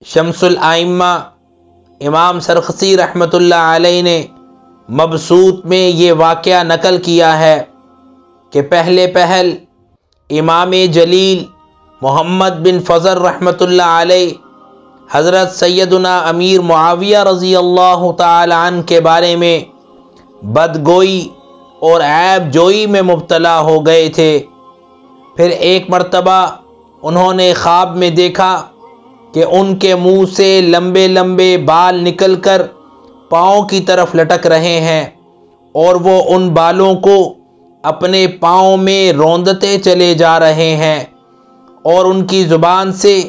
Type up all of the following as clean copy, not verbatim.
شمس الائمہ امام سرخسی رحمۃ اللہ علیہ نے مبسوط میں یہ واقعہ نقل کیا ہے کہ پہلے پہل امام جلیل محمد بن فضل رحمۃ اللہ علیہ حضرت سیدنا امیر معاویہ رضی اللہ تعالی عنہ کے بارے میں بدگوئی اور عیب جوئی میں مبتلا ہو گئے تھے۔ پھر ایک مرتبہ انہوں نے خواب میں دیکھا کہ ان کے منہ سے لمبے لمبے بال نکل کر پاؤں کی طرف لٹک رہے ہیں اور وہ ان بالوں کو اپنے پاؤں میں روندتے چلے جا رہے ہیں اور ان کی زبان سے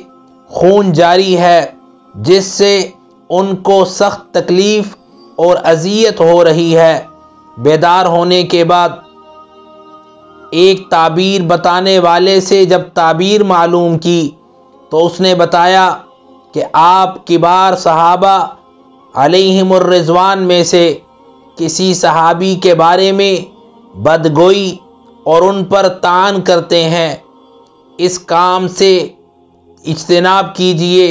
خون جاری ہے، جس سے ان کو سخت تکلیف اور اذیت ہو رہی ہے۔ بیدار ہونے کے بعد ایک تعبیر بتانے والے سے جب تعبیر معلوم کی تو اس نے بتایا کہ آپ کبار صحابہ علیہم الرضوان میں سے کسی صحابی کے بارے میں بدگوئی اور ان پر طعن کرتے ہیں، اس کام سے اجتناب کیجئے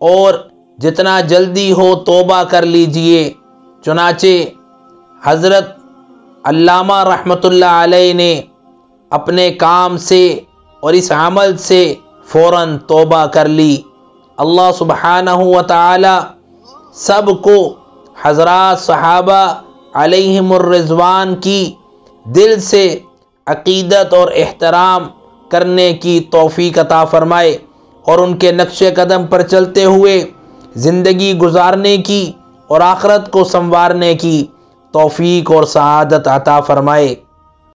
اور جتنا جلدی ہو توبہ کر لیجئے۔ چنانچہ حضرت علامہ رحمۃ اللہ علیہ نے اپنے کام سے اور اس عمل سے فوراً توبہ کر لی۔ اللہ سبحانہ و تعالی سب کو حضرات صحابہ علیہم الرضوان کی دل سے عقیدت اور احترام کرنے کی توفیق عطا فرمائے اور ان کے نقش قدم پر چلتے ہوئے زندگی گزارنے کی اور آخرت کو سنوارنے کی توفیق اور سعادت عطا فرمائے۔